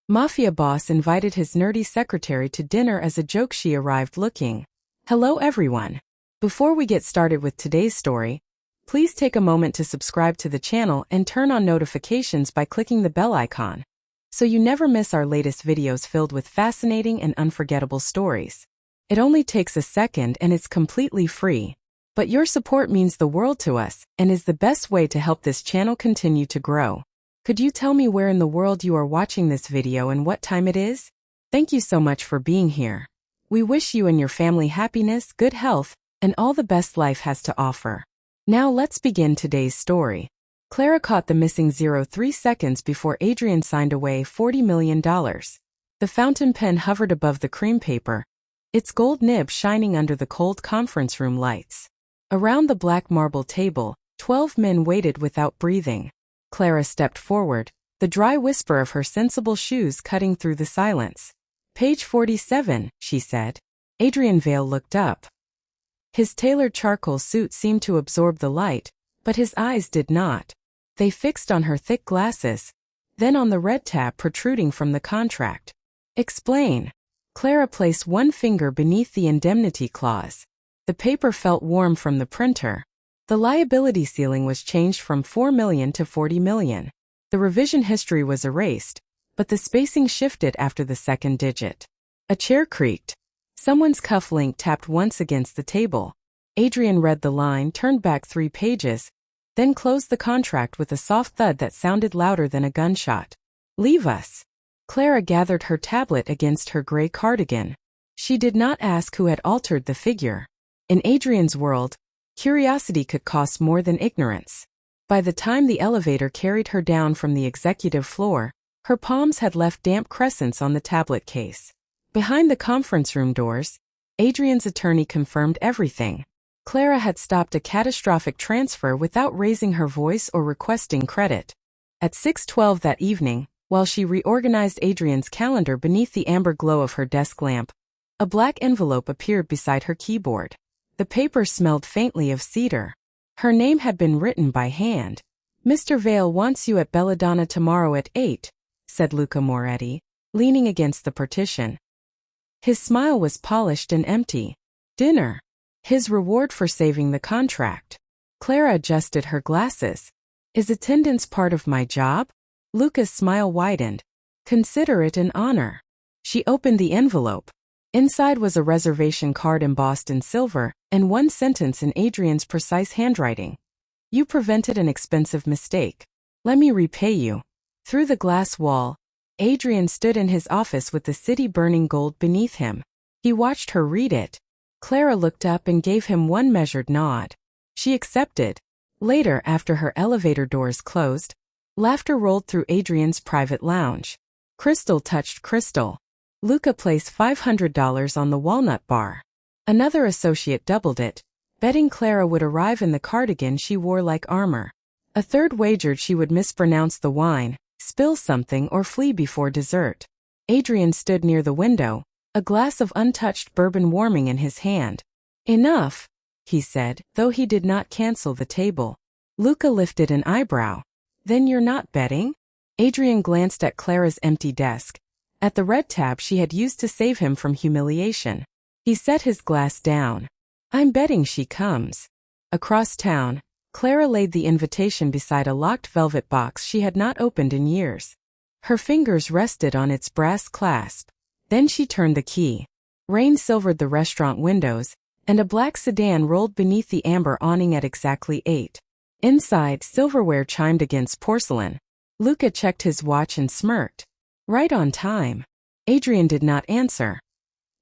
Mafia boss invited his nerdy secretary to dinner as a joke. She arrived looking. Hello everyone. Before we get started with today's story, please take a moment to subscribe to the channel and turn on notifications by clicking the bell icon, so you never miss our latest videos filled with fascinating and unforgettable stories. It only takes a second and it's completely free, but your support means the world to us and is the best way to help this channel continue to grow. Could you tell me where in the world you are watching this video and what time it is? Thank you so much for being here. We wish you and your family happiness, good health, and all the best life has to offer. Now let's begin today's story. Clara caught the missing 3 seconds before Adrian signed away $40 million. The fountain pen hovered above the cream paper, its gold nib shining under the cold conference room lights. Around the black marble table, 12 men waited without breathing. Clara stepped forward, the dry whisper of her sensible shoes cutting through the silence. Page 47, she said. Adrian Vale looked up. His tailored charcoal suit seemed to absorb the light, but his eyes did not. They fixed on her thick glasses, then on the red tab protruding from the contract. Explain. Clara placed one finger beneath the indemnity clause. The paper felt warm from the printer. The liability ceiling was changed from $4 million to $40 million. The revision history was erased, but the spacing shifted after the second digit. A chair creaked. Someone's cufflink tapped once against the table. Adrian read the line, turned back 3 pages, then closed the contract with a soft thud that sounded louder than a gunshot. Leave us. Clara gathered her tablet against her gray cardigan. She did not ask who had altered the figure. In Adrian's world, curiosity could cost more than ignorance. By the time the elevator carried her down from the executive floor, her palms had left damp crescents on the tablet case. Behind the conference room doors, Adrian's attorney confirmed everything. Clara had stopped a catastrophic transfer without raising her voice or requesting credit. At 6:12 that evening, while she reorganized Adrian's calendar beneath the amber glow of her desk lamp, a black envelope appeared beside her keyboard. The paper smelled faintly of cedar. Her name had been written by hand. Mr. Vale wants you at Belladonna tomorrow at 8, said Luca Moretti, leaning against the partition. His smile was polished and empty. Dinner. His reward for saving the contract. Clara adjusted her glasses. Is attendance part of my job? Luca's smile widened. Consider it an honor. She opened the envelope. Inside was a reservation card embossed in silver, and one sentence in Adrian's precise handwriting. You prevented an expensive mistake. Let me repay you. Through the glass wall, Adrian stood in his office with the city burning gold beneath him. He watched her read it. Clara looked up and gave him one measured nod. She accepted. Later, after her elevator doors closed, laughter rolled through Adrian's private lounge. Crystal touched crystal. Luca placed $500 on the walnut bar. Another associate doubled it, betting Clara would arrive in the cardigan she wore like armor. A third wagered she would mispronounce the wine, spill something or flee before dessert. Adrian stood near the window, a glass of untouched bourbon warming in his hand. Enough, he said, though he did not cancel the table. Luca lifted an eyebrow. Then you're not betting? Adrian glanced at Clara's empty desk, at the red tab she had used to save him from humiliation. He set his glass down. I'm betting she comes. Across town, Clara laid the invitation beside a locked velvet box she had not opened in years. Her fingers rested on its brass clasp. Then she turned the key. Rain silvered the restaurant windows, and a black sedan rolled beneath the amber awning at exactly 8. Inside, silverware chimed against porcelain. Luca checked his watch and smirked. Right on time. Adrian did not answer.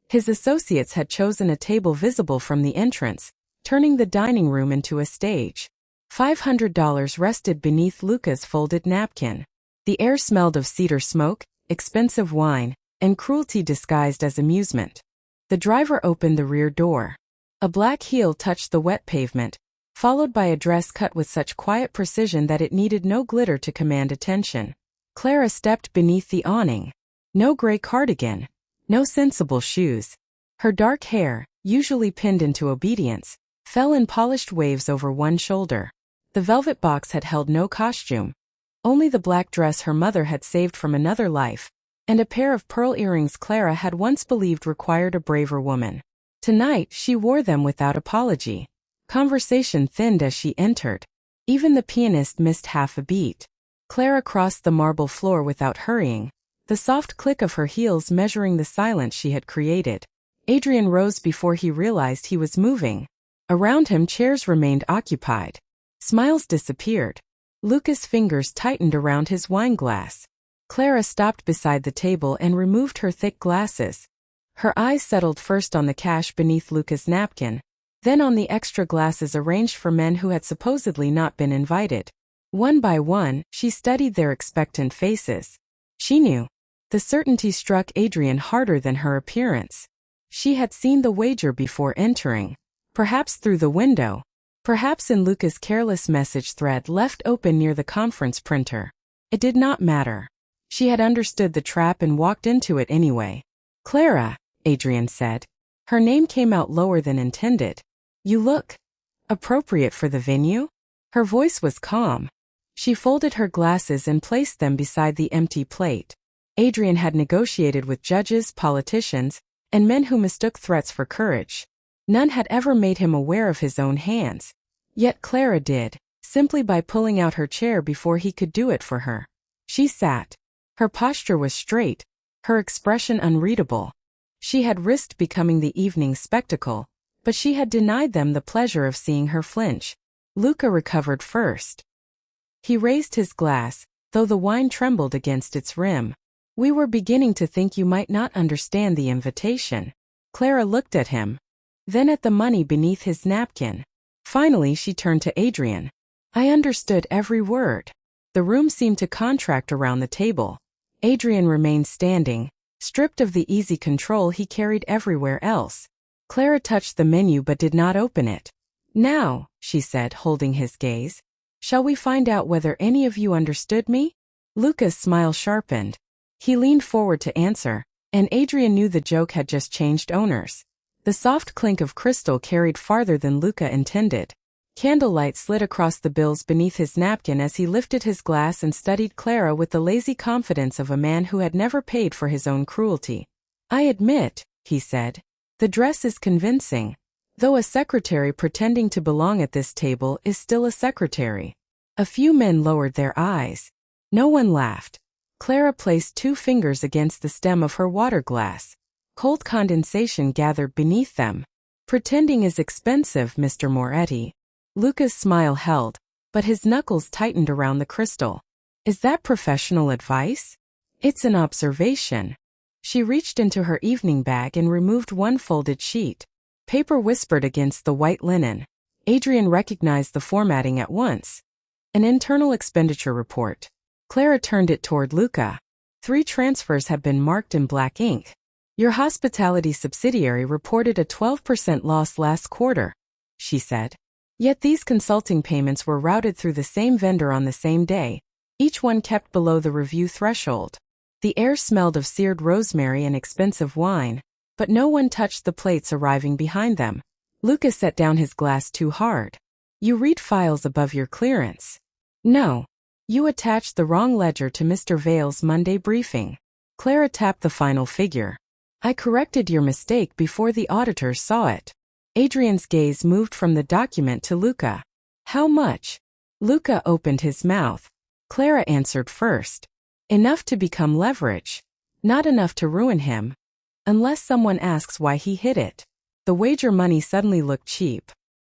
His associates had chosen a table visible from the entrance, turning the dining room into a stage. $500 rested beneath Luca's folded napkin. The air smelled of cedar smoke, expensive wine, and cruelty disguised as amusement. The driver opened the rear door. A black heel touched the wet pavement, followed by a dress cut with such quiet precision that it needed no glitter to command attention. Clara stepped beneath the awning. No gray cardigan. No sensible shoes. Her dark hair, usually pinned into obedience, fell in polished waves over one shoulder. The velvet box had held no costume. Only the black dress her mother had saved from another life, and a pair of pearl earrings Clara had once believed required a braver woman. Tonight she wore them without apology. Conversation thinned as she entered. Even the pianist missed half a beat. Clara crossed the marble floor without hurrying, the soft click of her heels measuring the silence she had created. Adrian rose before he realized he was moving. Around him chairs remained occupied. Smiles disappeared. Lucas' fingers tightened around his wine glass. Clara stopped beside the table and removed her thick glasses. Her eyes settled first on the cash beneath Lucas' napkin, then on the extra glasses arranged for men who had supposedly not been invited. One by one, she studied their expectant faces. She knew. The certainty struck Adrian harder than her appearance. She had seen the wager before entering. Perhaps through the window. Perhaps in Lucas' careless message thread left open near the conference printer. It did not matter. She had understood the trap and walked into it anyway. Clara, Adrian said. Her name came out lower than intended. You look appropriate for the venue? Her voice was calm. She folded her glasses and placed them beside the empty plate. Adrian had negotiated with judges, politicians, and men who mistook threats for courage. None had ever made him aware of his own hands. Yet Clara did, simply by pulling out her chair before he could do it for her. She sat. Her posture was straight, her expression unreadable. She had risked becoming the evening's spectacle, but she had denied them the pleasure of seeing her flinch. Luca recovered first. He raised his glass, though the wine trembled against its rim. We were beginning to think you might not understand the invitation. Clara looked at him, then at the money beneath his napkin. Finally she turned to Adrian. I understood every word. The room seemed to contract around the table. Adrian remained standing, stripped of the easy control he carried everywhere else. Clara touched the menu but did not open it. Now, she said, holding his gaze, shall we find out whether any of you understood me? Luca's smile sharpened. He leaned forward to answer, and Adrian knew the joke had just changed owners. The soft clink of crystal carried farther than Luca intended. Candlelight slid across the bills beneath his napkin as he lifted his glass and studied Clara with the lazy confidence of a man who had never paid for his own cruelty. I admit, he said, the dress is convincing. Though a secretary pretending to belong at this table is still a secretary. A few men lowered their eyes. No one laughed. Clara placed 2 fingers against the stem of her water glass. Cold condensation gathered beneath them. Pretending is expensive, Mr. Moretti. Luca's smile held, but his knuckles tightened around the crystal. Is that professional advice? It's an observation. She reached into her evening bag and removed one folded sheet. Paper whispered against the white linen. Adrian recognized the formatting at once. An internal expenditure report. Clara turned it toward Luca. 3 transfers have been marked in black ink. Your hospitality subsidiary reported a 12% loss last quarter, she said. Yet these consulting payments were routed through the same vendor on the same day, each one kept below the review threshold. The air smelled of seared rosemary and expensive wine, but no one touched the plates arriving behind them. Luca set down his glass too hard. You read files above your clearance. No. You attached the wrong ledger to Mr. Vale's Monday briefing. Clara tapped the final figure. I corrected your mistake before the auditors saw it. Adrian's gaze moved from the document to Luca. How much? Luca opened his mouth. Clara answered first. Enough to become leverage. Not enough to ruin him. Unless someone asks why he hid it. The wager money suddenly looked cheap.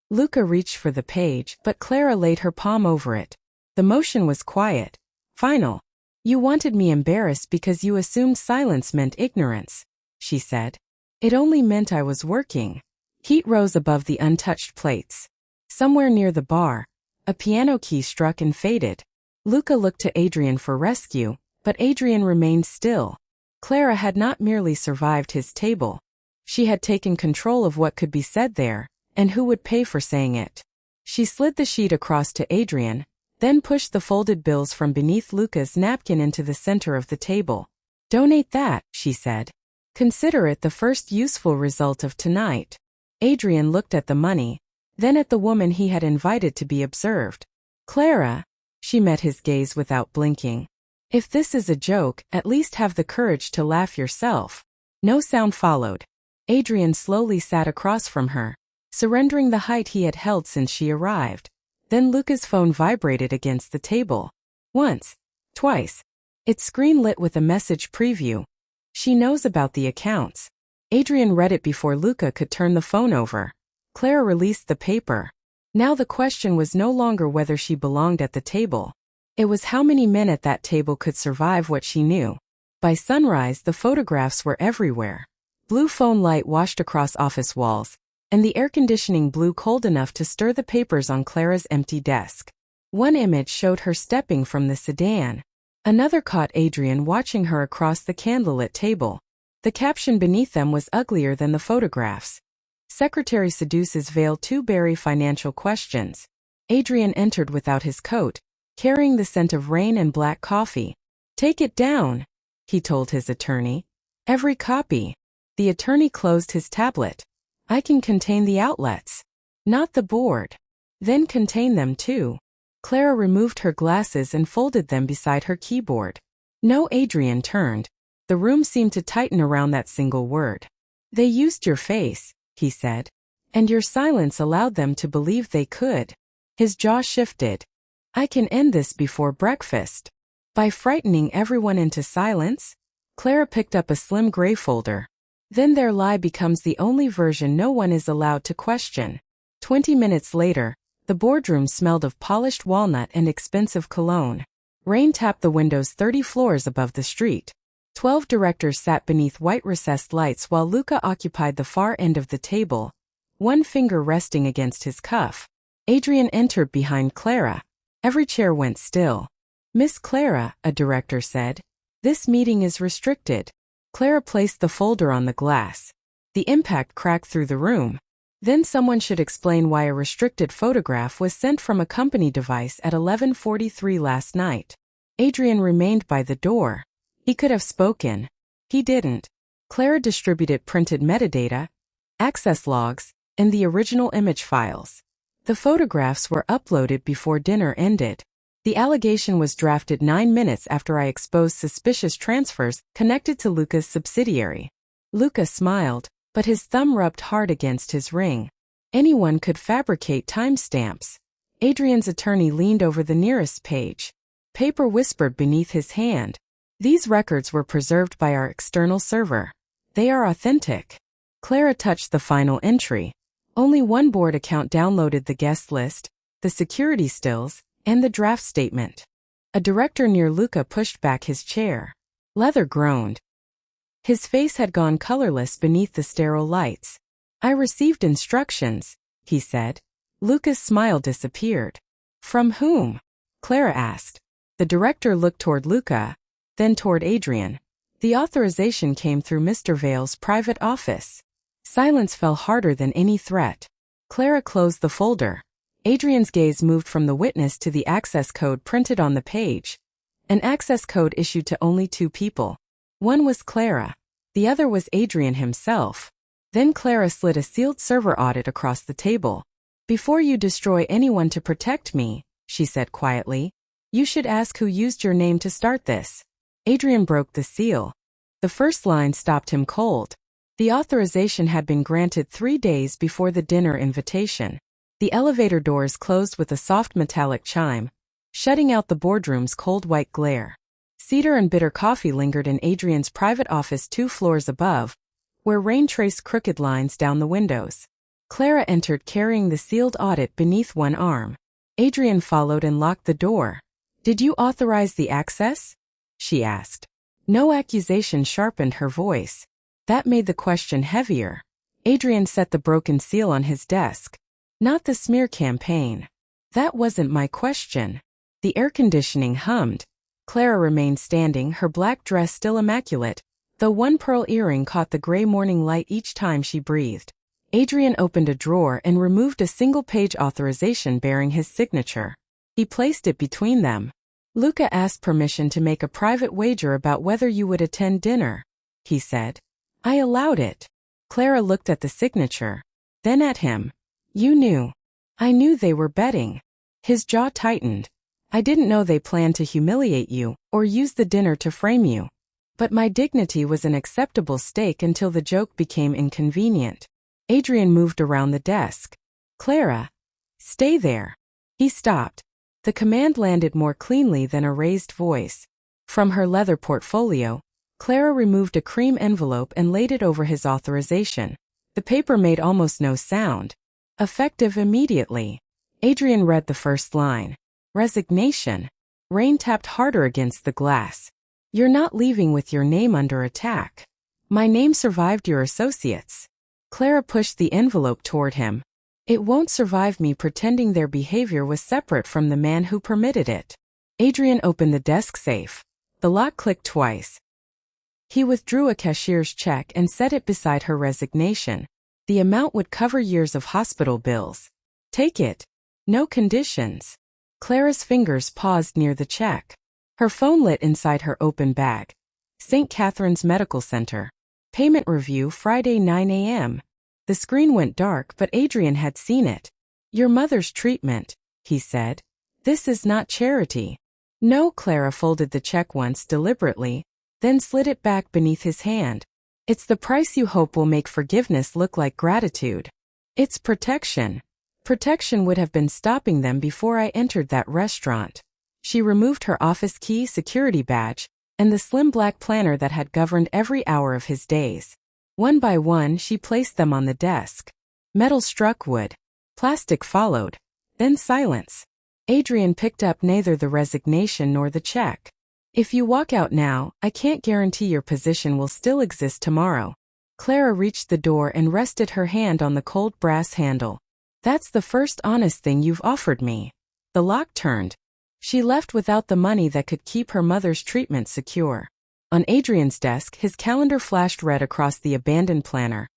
Luca reached for the page, but Clara laid her palm over it. The motion was quiet. Final. You wanted me embarrassed because you assumed silence meant ignorance, she said. It only meant I was working. Heat rose above the untouched plates. Somewhere near the bar, a piano key struck and faded. Luca looked to Adrian for rescue, but Adrian remained still. Clara had not merely survived his table. She had taken control of what could be said there, and who would pay for saying it. She slid the sheet across to Adrian, then pushed the folded bills from beneath Luca's napkin into the center of the table. Donate that, she said. Consider it the first useful result of tonight. Adrian looked at the money, then at the woman he had invited to be observed. Clara, she met his gaze without blinking. If this is a joke, at least have the courage to laugh yourself. No sound followed. Adrian slowly sat across from her, surrendering the height he had held since she arrived. Then Luca's phone vibrated against the table. Once. Twice. Its screen lit with a message preview. She knows about the accounts. Adrian read it before Luca could turn the phone over. Clara released the paper. Now the question was no longer whether she belonged at the table. It was how many men at that table could survive what she knew. By sunrise, the photographs were everywhere. Blue phone light washed across office walls, and the air conditioning blew cold enough to stir the papers on Clara's empty desk. One image showed her stepping from the sedan. Another caught Adrian watching her across the candlelit table. The caption beneath them was uglier than the photographs. Secretary seduces Vale to bury financial questions. Adrian entered without his coat, carrying the scent of rain and black coffee. Take it down, he told his attorney. Every copy. The attorney closed his tablet. I can contain the outlets. Not the board. Then contain them too. Clara removed her glasses and folded them beside her keyboard. No, Adrian turned. The room seemed to tighten around that single word. They used your face, he said. And your silence allowed them to believe they could. His jaw shifted. I can end this before breakfast. By frightening everyone into silence? Clara picked up a slim gray folder. Then their lie becomes the only version no one is allowed to question. 20 minutes later, the boardroom smelled of polished walnut and expensive cologne. Rain tapped the windows 30 floors above the street. 12 directors sat beneath white recessed lights while Luca occupied the far end of the table, one finger resting against his cuff. Adrian entered behind Clara. Every chair went still. Miss Clara, a director said, this meeting is restricted. Clara placed the folder on the glass. The impact cracked through the room. Then someone should explain why a restricted photograph was sent from a company device at 11:43 last night. Adrian remained by the door. He could have spoken. He didn't. Clara distributed printed metadata, access logs, and the original image files. The photographs were uploaded before dinner ended. The allegation was drafted 9 minutes after I exposed suspicious transfers connected to Luca's subsidiary. Luca smiled, but his thumb rubbed hard against his ring. Anyone could fabricate timestamps. Adrian's attorney leaned over the nearest page. Paper whispered beneath his hand. These records were preserved by our external server. They are authentic. Clara touched the final entry. Only one board account downloaded the guest list, the security stills, and the draft statement. A director near Luca pushed back his chair. Leather groaned. His face had gone colorless beneath the sterile lights. I received instructions, he said. Luca's smile disappeared. From whom? Clara asked. The director looked toward Luca, then toward Adrian. The authorization came through Mr. Vale's private office. Silence fell harder than any threat. Clara closed the folder. Adrian's gaze moved from the witness to the access code printed on the page. An access code issued to only 2 people. One was Clara. The other was Adrian himself. Then Clara slid a sealed server audit across the table. Before you destroy anyone to protect me, she said quietly, you should ask who used your name to start this. Adrian broke the seal. The first line stopped him cold. The authorization had been granted 3 days before the dinner invitation. The elevator doors closed with a soft metallic chime, shutting out the boardroom's cold white glare. Cedar and bitter coffee lingered in Adrian's private office 2 floors above, where rain traced crooked lines down the windows. Clara entered carrying the sealed audit beneath one arm. Adrian followed and locked the door. Did you authorize the access? She asked. No accusation sharpened her voice. That made the question heavier. Adrian set the broken seal on his desk. Not the smear campaign. That wasn't my question. The air conditioning hummed. Clara remained standing, her black dress still immaculate, though one pearl earring caught the gray morning light each time she breathed. Adrian opened a drawer and removed a single-page authorization bearing his signature. He placed it between them. Luca asked permission to make a private wager about whether you would attend dinner, he said. I allowed it. Clara looked at the signature, then at him. You knew. I knew they were betting. His jaw tightened. I didn't know they planned to humiliate you or use the dinner to frame you. But my dignity was an acceptable stake until the joke became inconvenient. Adrian moved around the desk. Clara. Stay there. He stopped. The command landed more cleanly than a raised voice. From her leather portfolio, Clara removed a cream envelope and laid it over his authorization. The paper made almost no sound. Effective immediately. Adrian read the first line. Resignation. Rain tapped harder against the glass. You're not leaving with your name under attack. My name survived your associates. Clara pushed the envelope toward him. It won't survive me pretending their behavior was separate from the man who permitted it. Adrian opened the desk safe. The lock clicked twice. He withdrew a cashier's check and set it beside her resignation. The amount would cover years of hospital bills. Take it. No conditions. Clara's fingers paused near the check. Her phone lit inside her open bag. St. Catherine's Medical Center. Payment review Friday 9 a.m. The screen went dark, but Adrian had seen it. Your mother's treatment, he said. This is not charity. No. Clara folded the check once deliberately, then slid it back beneath his hand. It's the price you hope will make forgiveness look like gratitude. It's protection. Protection would have been stopping them before I entered that restaurant. She removed her office key, security badge, and the slim black planner that had governed every hour of his days. One by one she placed them on the desk. Metal struck wood. Plastic followed. Then silence. Adrian picked up neither the resignation nor the check. If you walk out now, I can't guarantee your position will still exist tomorrow. Clara reached the door and rested her hand on the cold brass handle. That's the first honest thing you've offered me. The lock turned. She left without the money that could keep her mother's treatment secure. On Adrian's desk, his calendar flashed red across the abandoned planner.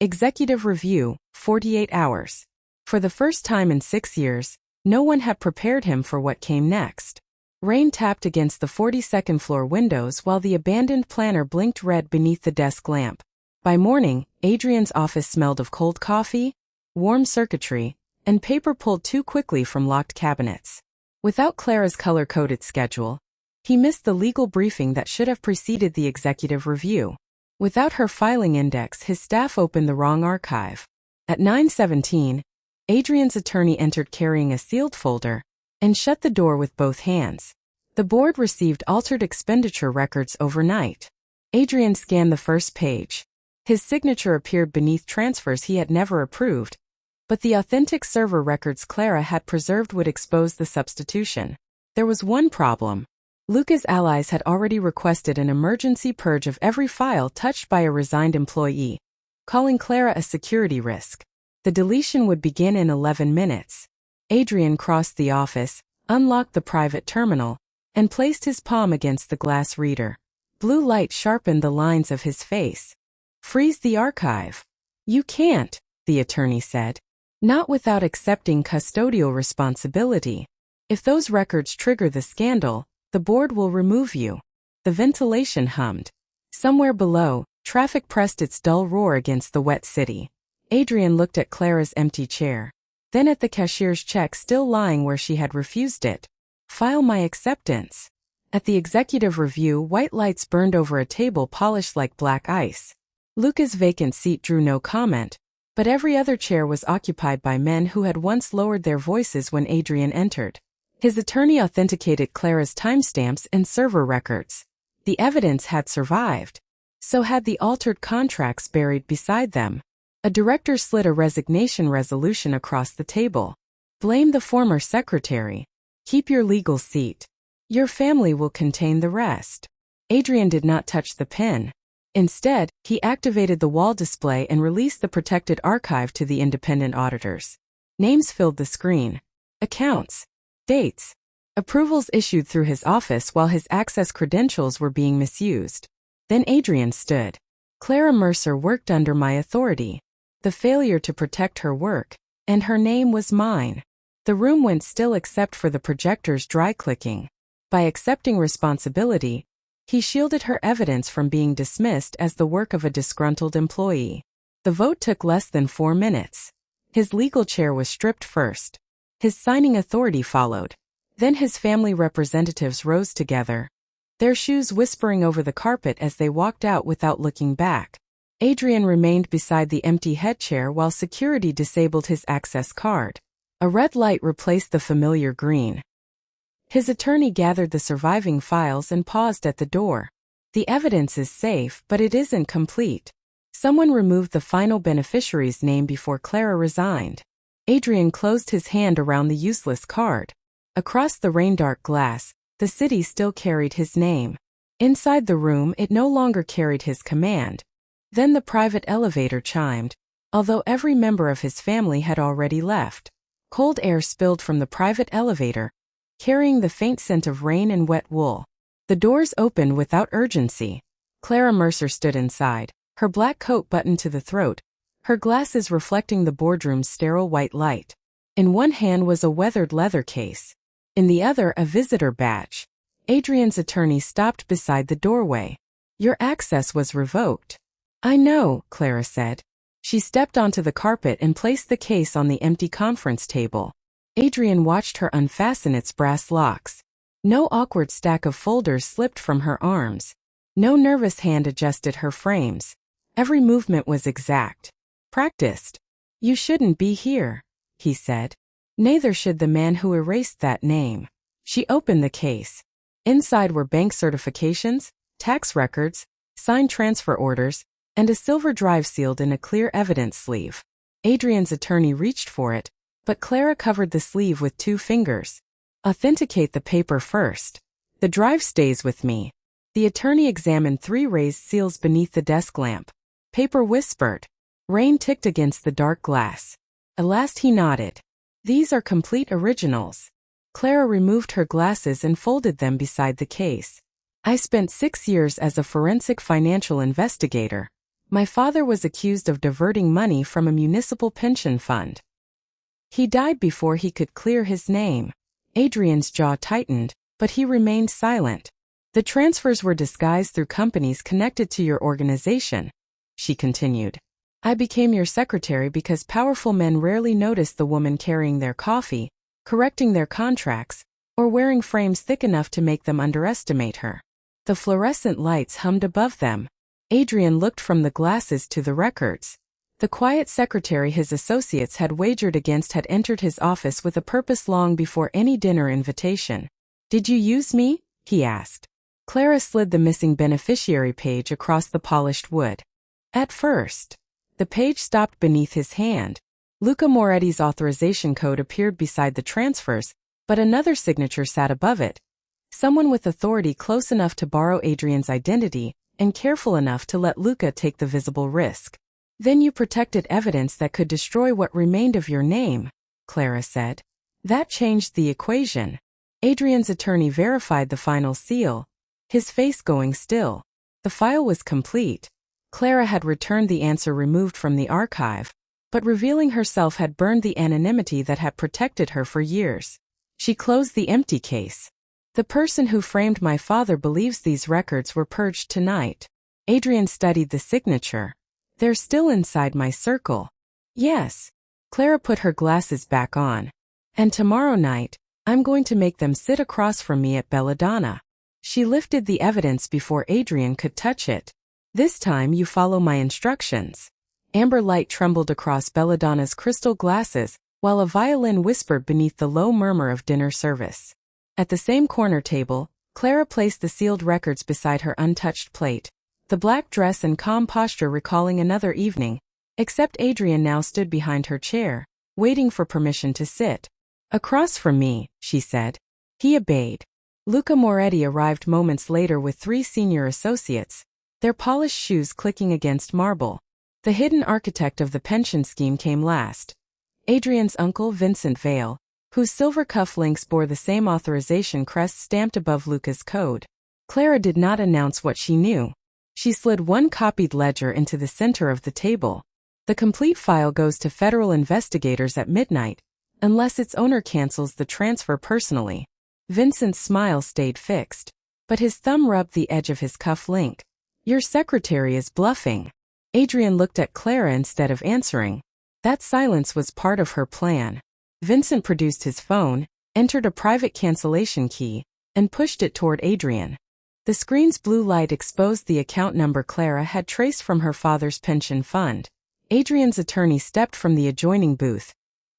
Executive review, 48 hours. For the first time in 6 years, no one had prepared him for what came next. Rain tapped against the 42nd floor windows while the abandoned planner blinked red beneath the desk lamp. By morning, Adrian's office smelled of cold coffee, warm circuitry, and paper pulled too quickly from locked cabinets. Without Clara's color-coded schedule, he missed the legal briefing that should have preceded the executive review. Without her filing index, his staff opened the wrong archive. At 9:17, Adrian's attorney entered carrying a sealed folder and shut the door with both hands. The board received altered expenditure records overnight. Adrian scanned the first page. His signature appeared beneath transfers he had never approved, but the authentic server records Clara had preserved would expose the substitution. There was one problem. Luca's allies had already requested an emergency purge of every file touched by a resigned employee, calling Clara a security risk. The deletion would begin in 11 minutes. Adrian crossed the office, unlocked the private terminal, and placed his palm against the glass reader. Blue light sharpened the lines of his face. Freeze the archive. You can't, the attorney said. Not without accepting custodial responsibility. If those records trigger the scandal, the board will remove you. The ventilation hummed. Somewhere below, traffic pressed its dull roar against the wet city. Adrian looked at Clara's empty chair, then at the cashier's check still lying where she had refused it. File my acceptance. At the executive review, white lights burned over a table polished like black ice. Luca's vacant seat drew no comment, but every other chair was occupied by men who had once lowered their voices when Adrian entered. His attorney authenticated Clara's timestamps and server records. The evidence had survived. So had the altered contracts buried beside them. A director slid a resignation resolution across the table. Blame the former secretary. Keep your legal seat. Your family will contain the rest. Adrian did not touch the pen. Instead, he activated the wall display and released the protected archive to the independent auditors. Names filled the screen. Accounts. Dates. Approvals issued through his office while his access credentials were being misused. Then Adrian stood. Clara Mercer worked under my authority. The failure to protect her work, and her name was mine. The room went still except for the projector's dry clicking. By accepting responsibility, he shielded her evidence from being dismissed as the work of a disgruntled employee. The vote took less than 4 minutes. His legal chair was stripped first. His signing authority followed. Then his family representatives rose together, their shoes whispering over the carpet as they walked out without looking back. Adrian remained beside the empty headchair while security disabled his access card. A red light replaced the familiar green. His attorney gathered the surviving files and paused at the door. The evidence is safe, but it isn't complete. Someone removed the final beneficiary's name before Clara resigned. Adrian closed his hand around the useless card. Across the rain-dark glass, the city still carried his name. Inside the room, it no longer carried his command. Then the private elevator chimed, although every member of his family had already left. Cold air spilled from the private elevator, carrying the faint scent of rain and wet wool. The doors opened without urgency. Clara Mercer stood inside, her black coat buttoned to the throat, her glasses reflecting the boardroom's sterile white light. In one hand was a weathered leather case. In the other, a visitor badge. Adrian's attorney stopped beside the doorway. "Your access was revoked." "I know," Clara said. She stepped onto the carpet and placed the case on the empty conference table. Adrian watched her unfasten its brass locks. No awkward stack of folders slipped from her arms. No nervous hand adjusted her frames. Every movement was exact. Practiced. "You shouldn't be here," he said. "Neither should the man who erased that name." She opened the case. Inside were bank certifications, tax records, signed transfer orders, and a silver drive sealed in a clear evidence sleeve. Adrian's attorney reached for it, but Clara covered the sleeve with 2 fingers. "Authenticate the paper first. The drive stays with me." The attorney examined 3 raised seals beneath the desk lamp. Paper whispered. Rain ticked against the dark glass. At last he nodded. "These are complete originals." Clara removed her glasses and folded them beside the case. "I spent 6 years as a forensic financial investigator. My father was accused of diverting money from a municipal pension fund. He died before he could clear his name." Adrian's jaw tightened, but he remained silent. "The transfers were disguised through companies connected to your organization," she continued. "I became your secretary because powerful men rarely notice the woman carrying their coffee, correcting their contracts, or wearing frames thick enough to make them underestimate her." The fluorescent lights hummed above them. Adrian looked from the glasses to the records. The quiet secretary his associates had wagered against had entered his office with a purpose long before any dinner invitation. "Did you use me?" he asked. Clara slid the missing beneficiary page across the polished wood. "At first." The page stopped beneath his hand. Luca Moretti's authorization code appeared beside the transfers, but another signature sat above it. Someone with authority close enough to borrow Adrian's identity, and careful enough to let Luca take the visible risk. "Then you protected evidence that could destroy what remained of your name," Clara said. That changed the equation. Adrian's attorney verified the final seal, his face going still. The file was complete. Clara had returned the answer removed from the archive, but revealing herself had burned the anonymity that had protected her for years. She closed the empty case. "The person who framed my father believes these records were purged tonight." Adrian studied the signature. "They're still inside my circle." "Yes." Clara put her glasses back on. "And tomorrow night, I'm going to make them sit across from me at Belladonna." She lifted the evidence before Adrian could touch it. "This time you follow my instructions." Amber light trembled across Belladonna's crystal glasses, while a violin whispered beneath the low murmur of dinner service. At the same corner table, Clara placed the sealed records beside her untouched plate, the black dress and calm posture recalling another evening, except Adrian now stood behind her chair, waiting for permission to sit. "Across from me," she said. He obeyed. Luca Moretti arrived moments later with 3 senior associates, their polished shoes clicking against marble. The hidden architect of the pension scheme came last. Adrian's uncle, Vincent Vale, whose silver cuff links bore the same authorization crest stamped above Luca's code. Clara did not announce what she knew. She slid one copied ledger into the center of the table. "The complete file goes to federal investigators at midnight, unless its owner cancels the transfer personally." Vincent's smile stayed fixed, but his thumb rubbed the edge of his cuff link. "Your secretary is bluffing." Adrian looked at Clara instead of answering. That silence was part of her plan. Vincent produced his phone, entered a private cancellation key, and pushed it toward Adrian. The screen's blue light exposed the account number Clara had traced from her father's pension fund. Adrian's attorney stepped from the adjoining booth,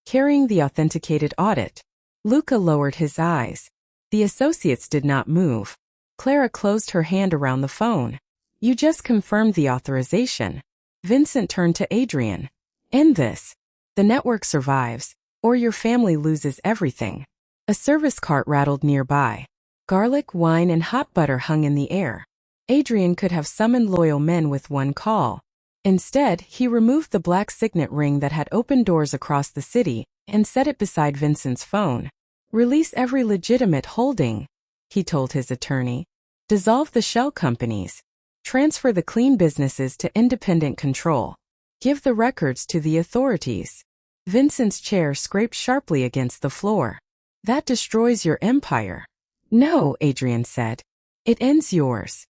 carrying the authenticated audit. Luca lowered his eyes. The associates did not move. Clara closed her hand around the phone. You just confirmed the authorization. Vincent turned to Adrian. End this. The network survives, or your family loses everything. A service cart rattled nearby. Garlic, wine, and hot butter hung in the air. Adrian could have summoned loyal men with one call. Instead, he removed the black signet ring that had opened doors across the city and set it beside Vincent's phone. Release every legitimate holding, he told his attorney. Dissolve the shell companies. Transfer the clean businesses to independent control. Give the records to the authorities. Vincent's chair scraped sharply against the floor. That destroys your empire. No, Adrian said. It ends yours.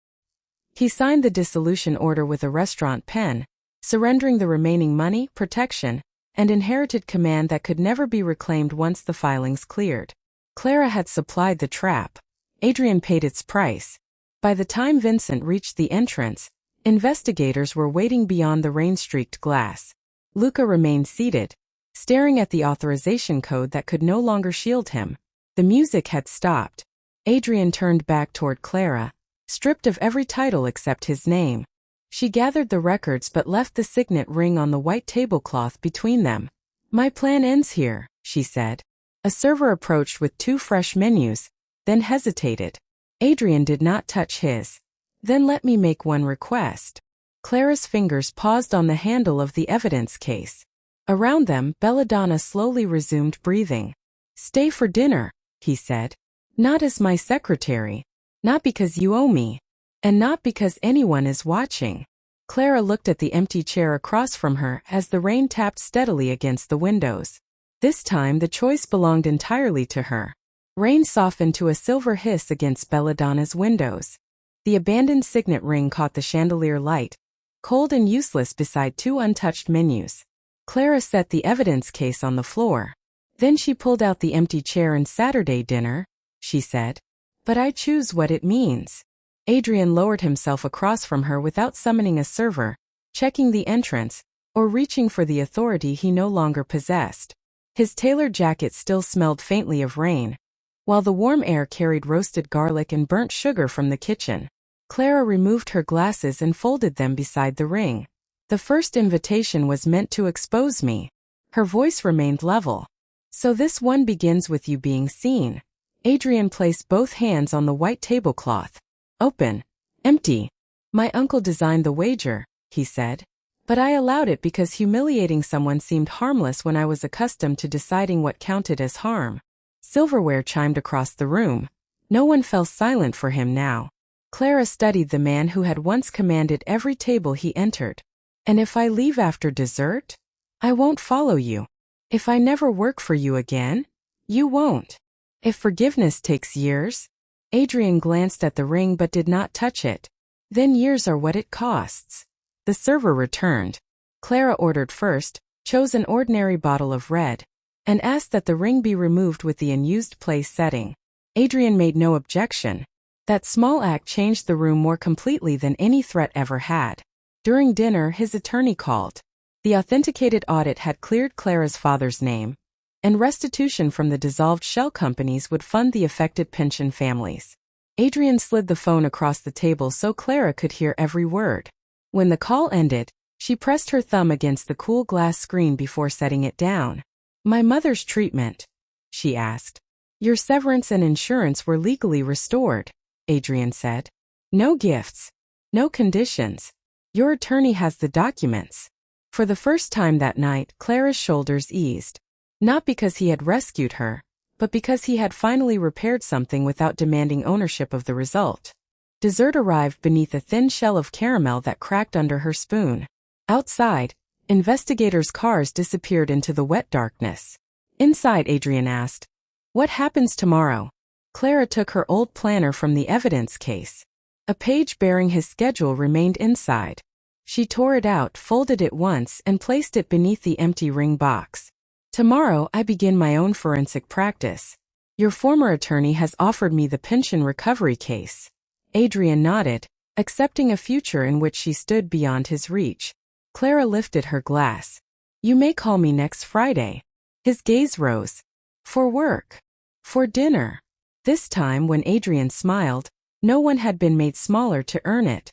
He signed the dissolution order with a restaurant pen, surrendering the remaining money, protection, and inherited command that could never be reclaimed once the filings cleared. Clara had supplied the trap. Adrian paid its price. By the time Vincent reached the entrance, investigators were waiting beyond the rain-streaked glass. Luca remained seated, staring at the authorization code that could no longer shield him. The music had stopped. Adrian turned back toward Clara, stripped of every title except his name. She gathered the records but left the signet ring on the white tablecloth between them. My plan ends here, she said. A server approached with 2 fresh menus, then hesitated. Adrian did not touch his. Then let me make one request. Clara's fingers paused on the handle of the evidence case. Around them, Belladonna slowly resumed breathing. Stay for dinner, he said. Not as my secretary. Not because you owe me. And not because anyone is watching. Clara looked at the empty chair across from her as the rain tapped steadily against the windows. This time the choice belonged entirely to her. Rain softened to a silver hiss against Belladonna's windows. The abandoned signet ring caught the chandelier light, cold and useless beside 2 untouched menus. Clara set the evidence case on the floor. Then she pulled out the empty chair. And Saturday dinner, she said. But I choose what it means. Adrian lowered himself across from her without summoning a server, checking the entrance, or reaching for the authority he no longer possessed. His tailored jacket still smelled faintly of rain, while the warm air carried roasted garlic and burnt sugar from the kitchen. Clara removed her glasses and folded them beside the ring. The first invitation was meant to expose me. Her voice remained level. So this one begins with you being seen. Adrian placed both hands on the white tablecloth. Open. Empty. My uncle designed the wager, he said. But I allowed it because humiliating someone seemed harmless when I was accustomed to deciding what counted as harm. Silverware chimed across the room. No one fell silent for him now. Clara studied the man who had once commanded every table he entered. And if I leave after dessert? I won't follow you. If I never work for you again? You won't. If forgiveness takes years? Adrian glanced at the ring but did not touch it. Then years are what it costs. The server returned. Clara ordered first, chose an ordinary bottle of red, and asked that the ring be removed with the unused place setting. Adrian made no objection. That small act changed the room more completely than any threat ever had. During dinner, his attorney called. The authenticated audit had cleared Clara's father's name, and restitution from the dissolved shell companies would fund the affected pension families. Adrian slid the phone across the table so Clara could hear every word. When the call ended, she pressed her thumb against the cool glass screen before setting it down. My mother's treatment, she asked. Your severance and insurance were legally restored, Adrian said. No gifts. No conditions. Your attorney has the documents. For the first time that night, Clara's shoulders eased. Not because he had rescued her, but because he had finally repaired something without demanding ownership of the result. Dessert arrived beneath a thin shell of caramel that cracked under her spoon. Outside, investigators' cars disappeared into the wet darkness. Inside, Adrian asked, "What happens tomorrow?" Clara took her old planner from the evidence case. A page bearing his schedule remained inside. She tore it out, folded it once, and placed it beneath the empty ring box. Tomorrow I begin my own forensic practice. Your former attorney has offered me the pension recovery case. Adrian nodded, accepting a future in which she stood beyond his reach. Clara lifted her glass. You may call me next Friday. His gaze rose. For work. For dinner. This time when Adrian smiled, no one had been made smaller to earn it.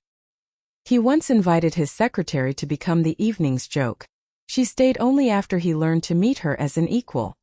He once invited his secretary to become the evening's joke. She stayed only after he learned to meet her as an equal.